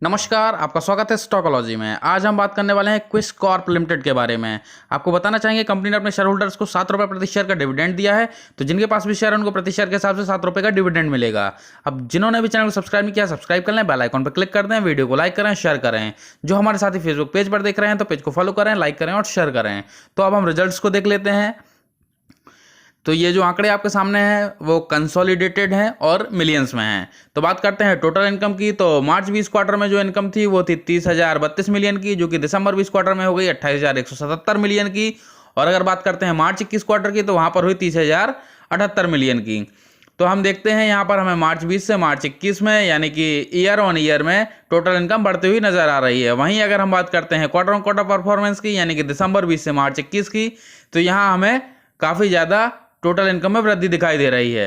नमस्कार, आपका स्वागत है स्टॉकोलॉजी में। आज हम बात करने वाले हैं क्विस कॉर्प लिमिटेड के बारे में। आपको बताना चाहेंगे कंपनी ने अपने शेयर होल्डर्स को 7 रुपये प्रति शेयर का डिविडेंड दिया है। तो जिनके पास भी शेयर है उनको प्रति शेयर के हिसाब से 7 रुपये का डिविडेंड मिलेगा। अब जिन्होंने भी चैनल को सब्सक्राइब नहीं किया, सब्सक्राइब कर लें, बेल आइकन पर क्लिक कर दें, वीडियो को लाइक करें, शेयर करें। जो हमारे साथ ही फेसबुक पेज पर देख रहे हैं तो पेज को फॉलो करें, लाइक करें और शेयर करें। तो अब हम रिजल्ट्स को देख लेते हैं। तो ये जो आंकड़े आपके सामने हैं वो कंसोलिडेटेड हैं और मिलियंस में हैं। तो बात करते हैं टोटल इनकम की। तो मार्च 20 क्वार्टर में जो इनकम थी वो थी 30,032 मिलियन की, जो कि दिसंबर 20 क्वार्टर में हो गई 28,177 मिलियन की। और अगर बात करते हैं मार्च 21 क्वार्टर की तो वहाँ पर हुई 30,078 मिलियन की। तो हम देखते हैं यहाँ पर हमें मार्च 20 से मार्च 21 में यानी कि ईयर ऑन ईयर में टोटल इनकम बढ़ती हुई नजर आ रही है। वहीं अगर हम बात करते हैं क्वार्टर ऑन क्वार्टर परफॉर्मेंस की यानी कि दिसंबर 20 से मार्च 21 की, तो यहाँ हमें काफ़ी ज़्यादा टोटल इनकम में वृद्धि दिखाई दे रही है।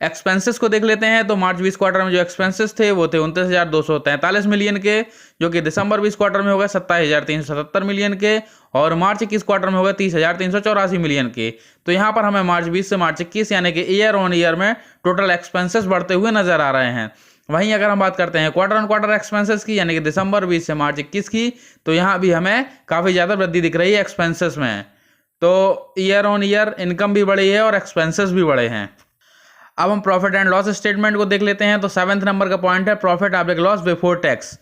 एक्सपेंसेस को देख लेते हैं। तो मार्च 20 क्वार्टर में जो एक्सपेंसेस थे वो थे 29,243 मिलियन के, जो कि दिसंबर 20 क्वार्टर में हो गए 27,377 मिलियन के, और मार्च 21 क्वार्टर में हो गए 30,384 मिलियन के। तो यहाँ पर हमें मार्च 20 से मार्च 21 यानी कि ईयर ऑन ईयर में टोटल एक्सपेंसेस बढ़ते हुए नजर आ रहे हैं। वहीं अगर हम बात करते हैं क्वार्टर ऑन क्वार्टर एक्सपेंसेस की यानी कि दिसंबर 20 से मार्च 21 की, तो यहाँ भी हमें काफ़ी ज़्यादा वृद्धि दिख रही है एक्सपेंसेस में। तो ईयर ऑन ईयर इनकम भी बढ़ी है और एक्सपेंसेस भी बढ़े हैं। अब हम प्रॉफिट एंड लॉस स्टेटमेंट को देख लेते हैं। तो 7वें नंबर का पॉइंट है profit after loss before tax.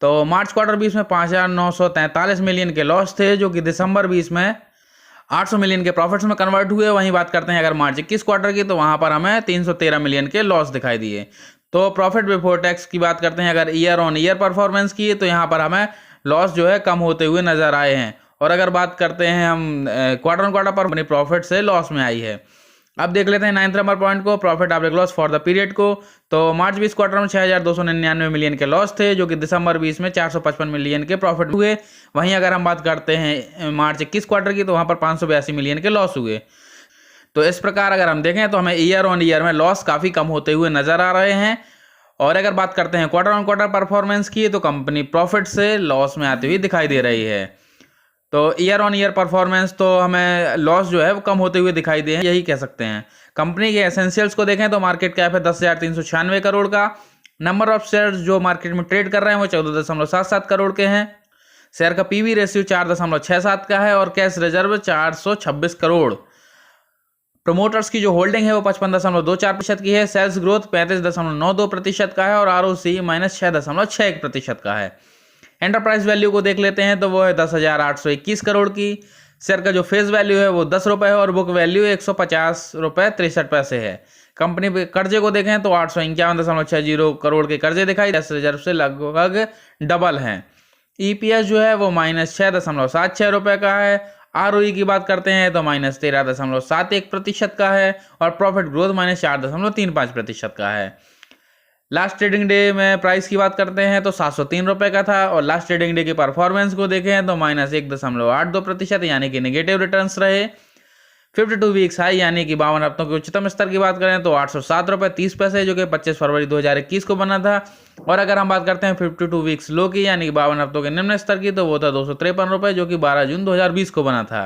तो मार्च क्वार्टर 20 में 5,943 मिलियन के लॉस थे, जो कि दिसंबर 20 में 800 मिलियन के प्रॉफिट्स में कन्वर्ट हुए। वहीं बात करते हैं अगर मार्च 21 क्वार्टर की, तो वहाँ पर हमें 313 मिलियन के लॉस दिखाई दिए। तो प्रॉफिट बिफोर टैक्स की बात करते हैं अगर ईयर ऑन ईयर परफॉर्मेंस की, तो यहाँ पर हमें लॉस जो है कम होते हुए नजर आए हैं। और अगर बात करते हैं हम क्वार्टर ऑन क्वार्टर पर अपनी प्रॉफिट से लॉस में आई है। अब देख लेते हैं 9वें नंबर पॉइंट को profit after loss for the period को। तो मार्च 20 क्वार्टर में 6,299 मिलियन के लॉस थे, जो कि दिसंबर 20 में 455 मिलियन के प्रॉफिट हुए। वहीं अगर हम बात करते हैं मार्च 21 क्वार्टर की, तो वहाँ पर 582 मिलियन के लॉस हुए। तो इस प्रकार अगर हम देखें तो हमें ईयर ऑन ईयर में लॉस काफ़ी कम होते हुए नजर आ रहे हैं। और अगर बात करते हैं क्वार्टर ऑन क्वार्टर परफॉर्मेंस की, तो कंपनी प्रॉफिट से लॉस में आती हुई दिखाई दे रही है। तो ईयर ऑन ईयर परफॉर्मेंस तो हमें लॉस जो है वो कम होते हुए दिखाई दे, यही कह सकते हैं। कंपनी के एसेंशियल्स को देखें तो मार्केट कैप है 10,396 करोड़ का। नंबर ऑफ शेयर्स जो मार्केट में ट्रेड कर रहे हैं वो 14.77 करोड़ के हैं। शेयर का पीवी रेशियो 4.67 का है और कैश रिजर्व 426 करोड़। प्रमोटर्स की जो होल्डिंग है वो 55.24% की है। सेल्स ग्रोथ 35.92% का है और ROC -6.61% का है। एंटरप्राइज वैल्यू को देख लेते हैं तो वो है 10,821 करोड़ की। शेयर का जो फेस वैल्यू है वो 10 रुपये है और बुक वैल्यू 150 रुपये 63 पैसे है। कंपनी पे कर्जे को देखें तो 851.60 करोड़ के कर्जे दिखाई, कैश रिजर्व से लगभग डबल हैं। EPS जो है वो -6.76 रुपये का है। ROE की बात करते हैं तो -13.71% का है और प्रॉफिट ग्रोथ -4.35% का है। लास्ट ट्रेडिंग डे में प्राइस की बात करते हैं तो 703 रुपये का था और लास्ट ट्रेडिंग डे की परफॉर्मेंस को देखें तो -1.82% यानी कि नेगेटिव रिटर्न्स रहे। 52 वीक्स हाई यानी कि 52 हफ्तों के उच्चतम स्तर की बात करें तो 807 रुपये 30 पैसे, जो कि 25 फरवरी 2021 को बना था। और अगर हम बात करते हैं 52 वीक्स लो की यानी कि 52 हफ्तों के निम्न स्तर की, तो वो था 253 रुपये, जो कि 12 जून 2020 को बना था।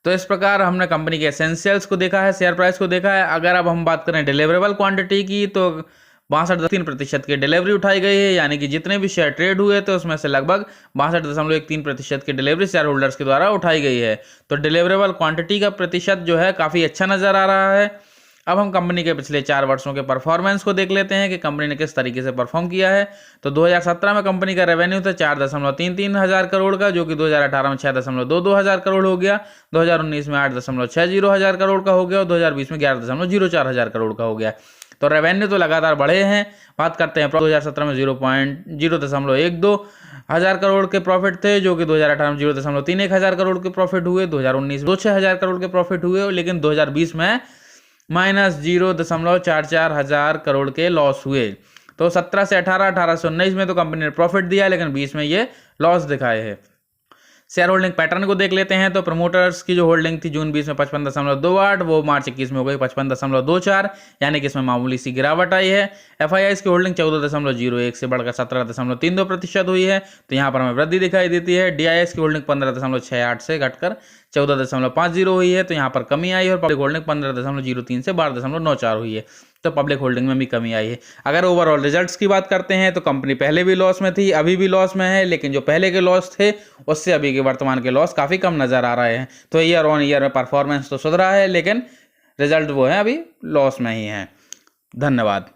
तो इस प्रकार हमने कंपनी के एसेंशियल्स को देखा है, शेयर प्राइस को देखा है। अगर अब हम बात करें डिलीवरेबल क्वांटिटी की, तो 62.3% की डिलीवरी उठाई गई है, यानी कि जितने भी शेयर ट्रेड हुए थे उसमें से लगभग 62.13% की डिलीवरी शेयर होल्डर्स के द्वारा उठाई गई है। तो डिलीवरेबल क्वांटिटी का प्रतिशत जो है काफ़ी अच्छा नज़र आ रहा है। अब हम कंपनी के पिछले 4 वर्षों के परफॉर्मेंस को देख लेते हैं कि कंपनी ने किस तरीके से परफॉर्म किया है। तो 2017 में कंपनी का रेवेन्यू था 4.33 हज़ार करोड़ का, जो कि 2018 में 6.22 हज़ार करोड़ हो गया, 2019 में 8.60 हज़ार करोड़ का हो गया और 2020 में 11.04 हज़ार करोड़ का हो गया। तो रेवेन्यू तो लगातार बढ़े हैं। बात करते हैं 2017 में 0.12 हज़ार करोड़ के प्रॉफिट थे, जो कि 2018 में 0.31 हज़ार करोड़ के प्रॉफिट हुए, 2019 में 2.6 हज़ार करोड़ के प्रॉफिट हुए, लेकिन 2020 में -0.44 हज़ार करोड़ के लॉस हुए। तो 17 से 18 से 19 में तो कंपनी ने प्रॉफिट दिया है, लेकिन 20 में ये लॉस दिखाए हैं। शेयर होल्डिंग पैटर्न को देख लेते हैं। तो प्रमोटर्स की जो होल्डिंग थी जून 20 में 55.28, वो मार्च 21 में हो गई 55.24, यानी कि इसमें मामूली सी गिरावट आई है। FIIs की होल्डिंग 14.01 से बढ़कर 17.32% हुई है, तो यहाँ पर हमें वृद्धि दिखाई देती है। DIS की होल्डिंग 15.68 से घटकर 14.50 हुई है, तो यहाँ पर कमी आई है। और पब्लिक होल्डिंग 15.03 से 12.94 हुई है। तो पब्लिक होल्डिंग में भी कमी आई है। अगर ओवरऑल रिजल्ट्स की बात करते हैं तो कंपनी पहले भी लॉस में थी, अभी भी लॉस में है, लेकिन जो पहले के लॉस थे उससे अभी के वर्तमान के लॉस काफ़ी कम नज़र आ रहे हैं। तो ईयर ऑन ईयर में परफॉर्मेंस तो सुधरा है, लेकिन रिजल्ट वो है अभी लॉस में ही है। धन्यवाद।